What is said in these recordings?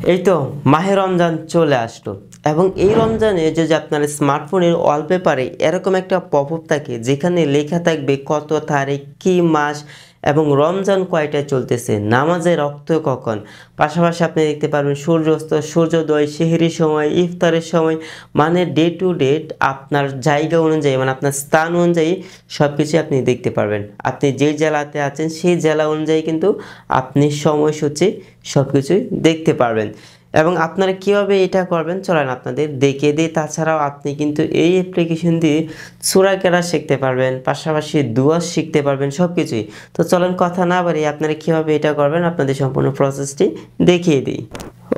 এই তো মাহে রমজান চলে আসলো এবং এই রমজানে যদি আপনার স্মার্টফোনের ওয়ালপেপারে এরকম একটা পপআপ থাকে যেখানে লেখা থাকবে কত তারিখ কী মাস এবং রমজান কয়টায় চলতেছে, নামাজের রক্ত কখন, পাশাপাশি আপনি দেখতে পারবেন সূর্যাস্ত, সূর্যোদয়, সেহরির সময়, ইফতারের সময়, মানে ডে টু ডেট আপনার জায়গা অনুযায়ী মানে আপনার স্থান অনুযায়ী সব কিছুই আপনি দেখতে পারবেন। আপনি যে জেলাতে আছেন সেই জেলা অনুযায়ী কিন্তু আপনি সময়সূচি সব কিছুই দেখতে পারবেন। এবং আপনারা কীভাবে এটা করবেন চলেন আপনাদের দেখিয়ে দিই। তাছাড়াও আপনি কিন্তু এই অ্যাপ্লিকেশন দিয়ে সূরা কেরাত শিখতে পারবেন, পাশাপাশি দুআ শিখতে পারবেন, সব কিছুই। তো চলেন কথা না বাড়িয়ে আপনারা কীভাবে এটা করবেন আপনাদের সম্পূর্ণ প্রসেসটি দেখিয়ে দিই।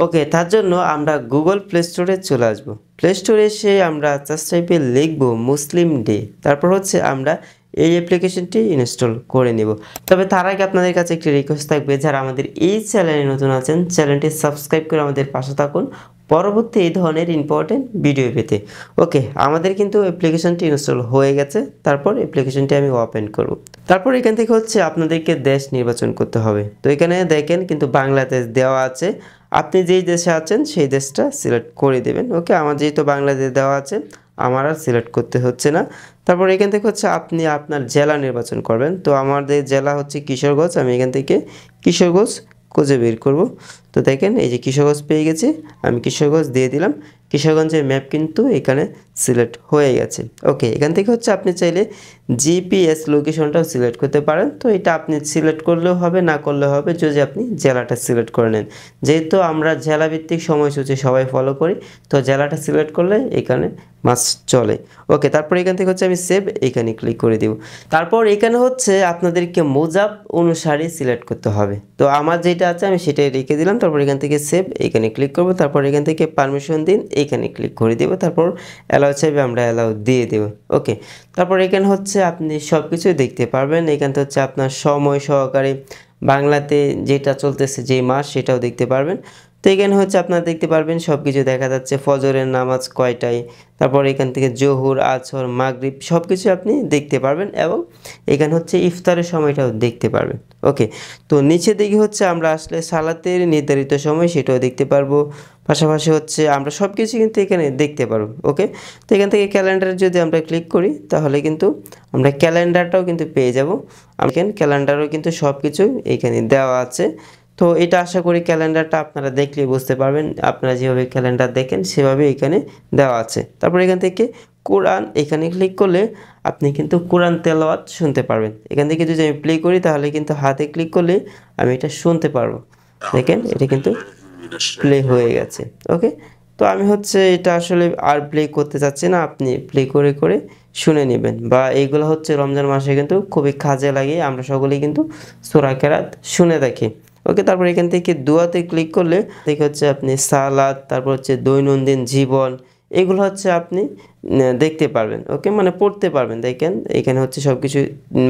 ওকে, তার জন্য আমরা গুগল প্লে স্টোরে চলে আসব। প্লে স্টোরে এসে আমরা সার্চ টাইপে লিখব মুসলিম ডে, তারপর হচ্ছে আমরা এই অ্যাপ্লিকেশনটি ইনস্টল করে নিব। তবে তার আগে আপনাদের কাছে একটি রিকোয়েস্ট থাকবে, যারা আমাদের এই চ্যানেলে নতুন আছেন চ্যানেলটি সাবস্ক্রাইব করে আমাদের পাশে থাকুন পরবর্তী এই ধরনের ইম্পর্টেন্ট ভিডিও পেতে। ওকে, আমাদের কিন্তু অ্যাপ্লিকেশনটি ইনস্টল হয়ে গেছে। তারপর অ্যাপ্লিকেশনটি আমি ওপেন করব। তারপর এখান থেকে হচ্ছে আপনাদেরকে দেশ নির্বাচন করতে হবে। তো এখানে দেখেন কিন্তু বাংলাদেশ দেওয়া আছে, আপনি যেই দেশে আছেন সেই দেশটা সিলেক্ট করে দেবেন। ওকে, আমার যেহেতু বাংলাদেশ দেওয়া আছে আমার আর সিলেক্ট করতে হচ্ছে না। তারপর এখান থেকে হচ্ছে আপনি আপনার জেলা নির্বাচন করবেন। তো আমাদের জেলা হচ্ছে কিশোরগঞ্জ, আমি এখান থেকে কিশোরগঞ্জ খুঁজে বের করব। তো দেখেন এই যে কিশোরগঞ্জ পেয়ে গেছি, আমি কিশোরগঞ্জ দিয়ে দিলাম। কিশোরগঞ্জের ম্যাপ কিন্তু এখানে সিলেক্ট হয়ে গেছে। ওকে, এখান থেকে হচ্ছে আপনি চাইলে জিপিএস লোকেশনটাও সিলেক্ট করতে পারেন। তো এটা আপনি সিলেক্ট করলেও হবে, না করলেও হবে, যদি আপনি জেলাটা সিলেক্ট করে নেন। যেহেতু আমরা জেলাভিত্তিক সময়সূচি সবাই ফলো করি, তো জেলাটা সিলেক্ট করলে এখানে মাস চলে। ওকে, তারপর এখান থেকে হচ্ছে আমি সেভ এখানে ক্লিক করে দিব। তারপর এখানে হচ্ছে আপনাদেরকে মোজাব অনুসারে সিলেক্ট করতে হবে। তো আমার যেটা আছে আমি সেটাই রেখে দিলাম। তারপর এখান থেকে সেভ এখানে ক্লিক করব। তারপর এখান থেকে পারমিশন দিন এখানে ক্লিক করে দেব। তারপর অ্যালাউ চাইবে আমরা অ্যালাউ দিয়ে দেব। ওকে, তারপর এখানে হচ্ছে আপনি সব কিছুই দেখতে পারবেন। এখানে হচ্ছে আপনার সময় সহকারে বাংলাতে যেটা চলতেছে যে মাস সেটাও দেখতে পারবেন। তো এখানে হচ্ছে আপনারা দেখতে পারবেন সব কিছু দেখা যাচ্ছে, ফজরের নামাজ কয়টায়, তারপর এখান থেকে জোহর, আসর, মাগরিব সব কিছু আপনি দেখতে পারবেন এবং এখানে হচ্ছে ইফতারের সময়টাও দেখতে পারবেন। ওকে, তো নিচে দিকে হচ্ছে আমরা আসলে সালাতের নির্ধারিত সময় সেটাও দেখতে পারবো। পাশাপাশি হচ্ছে আমরা সব কিছু কিন্তু এখানে দেখতে পারবো। ওকে, তো এখান থেকে ক্যালেন্ডারে যদি আমরা ক্লিক করি তাহলে কিন্তু আমরা ক্যালেন্ডারটাও কিন্তু পেয়ে যাব। এখানে ক্যালেন্ডারও কিন্তু সব কিছু এখানে দেওয়া আছে। তো এটা আশা করি ক্যালেন্ডারটা আপনারা দেখলে বুঝতে পারবেন, আপনারা যেভাবে ক্যালেন্ডার দেখেন সেভাবে এখানে দেওয়া আছে। তারপর এখান থেকে কোরআন এখানে ক্লিক করলে আপনি কিন্তু কোরআন তেলাওয়াত শুনতে পারবেন। এখান থেকে যদি আমি প্লে করি তাহলে কিন্তু হাতে ক্লিক করলে আমি এটা শুনতে পারবো। দেখেন এটা কিন্তু প্লে হয়ে গেছে। ওকে, তো আমি হচ্ছে এটা আসলে আর প্লে করতে চাচ্ছি না, আপনি প্লে করে করে শুনে নেবেন। বা এইগুলো হচ্ছে রমজান মাসে কিন্তু খুবই কাজে লাগে, আমরা সকলেই কিন্তু সূরা কেরাত শুনে থাকি। ওকে, তারপর এখান থেকে দুআতে ক্লিক করলে দেখে হচ্ছে আপনি সালাত, তারপর হচ্ছে দৈনন্দিন জীবন, এগুলো হচ্ছে আপনি দেখতে পারবেন। ওকে, মানে পড়তে পারবেন। দেখেন এখানে হচ্ছে সব কিছু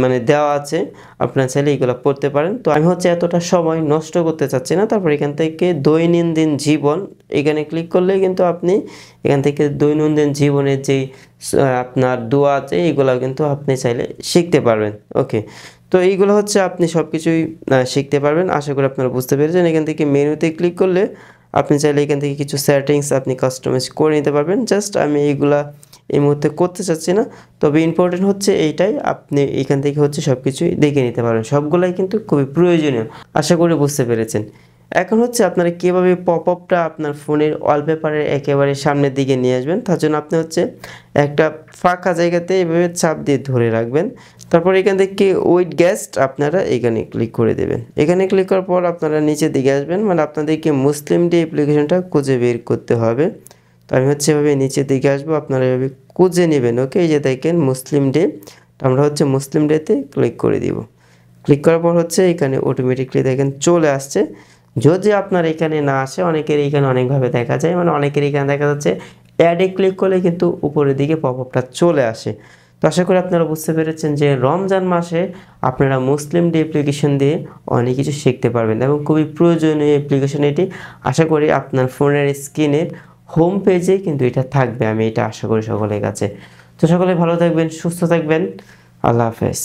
মানে দেওয়া আছে, আপনার চাইলে এগুলো পড়তে পারেন। তো আমি হচ্ছে এতটা সময় নষ্ট করতে চাচ্ছি না। তারপর এখান থেকে দৈনন্দিন জীবন এখানে ক্লিক করলে কিন্তু আপনি এখান থেকে দৈনন্দিন জীবনের যেই আপনার দোয়া আছে এগুলো কিন্তু আপনি চাইলে শিখতে পারবেন। ওকে, তো এইগুলো হচ্ছে আপনি সব কিছুই শিখতে পারবেন। আশা করি আপনারা বুঝতে পেরেছেন। এখান থেকে মেনুতে ক্লিক করলে আপনি চাইলে এখান থেকে কিছু সেটিংস আপনি কাস্টমাইজ করে নিতে পারবেন। জাস্ট আমি এইগুলা এই মুহূর্তে করতে চাচ্ছি না, তবে ইম্পর্টেন্ট হচ্ছে এইটাই, আপনি এখান থেকে হচ্ছে সব কিছুই দেখে নিতে পারবেন। সবগুলাই কিন্তু খুবই প্রয়োজনীয়, আশা করি বুঝতে পেরেছেন। এখন হচ্ছে আপনারা কীভাবে পপ আপটা আপনার ফোনের ওয়ালপেপারের একেবারে সামনের দিকে নিয়ে আসবেন। তার জন্য আপনি হচ্ছে একটা ফাঁকা জায়গাতে এভাবে চাপ দিয়ে ধরে রাখবেন। তারপর এখান থেকে উইথ গেস্ট আপনারা এখানে ক্লিক করে দেবেন। এখানে ক্লিক করার পর আপনারা নিচের দিকে আসবেন, মানে আপনাদেরকে মুসলিম ডে অ্যাপ্লিকেশনটা খুঁজে বের করতে হবে। তো আমি হচ্ছে এভাবে নিচের দিকে আসবো, আপনারা এভাবে খুঁজে নেবেন। ওকে, এই যে দেখেন মুসলিম ডে, তো আমরা হচ্ছে মুসলিম ডেতে ক্লিক করে দিব। ক্লিক করার পর হচ্ছে এখানে অটোমেটিকলি দেখেন চলে আসছে। যদি আপনার এখানে না আসে, অনেকের এখানে অনেকভাবে দেখা যায়, মানে অনেকের এখানে দেখা যাচ্ছে অ্যাডে ক্লিক করলে কিন্তু উপরের দিকে পপ আপটা চলে আসে। তো আশা করি আপনারা বুঝতে পেরেছেন যে রমজান মাসে আপনারা মুসলিম ডে অ্যাপ্লিকেশন দিয়ে অনেক কিছু শিখতে পারবেন এবং খুবই প্রয়োজনীয় অ্যাপ্লিকেশন এটি। আশা করি আপনার ফোনের স্ক্রিনের হোম পেজে কিন্তু এটা থাকবে, আমি এটা আশা করি সকলের কাছে। তো সকলে ভালো থাকবেন, সুস্থ থাকবেন, আল্লাহ হাফেজ।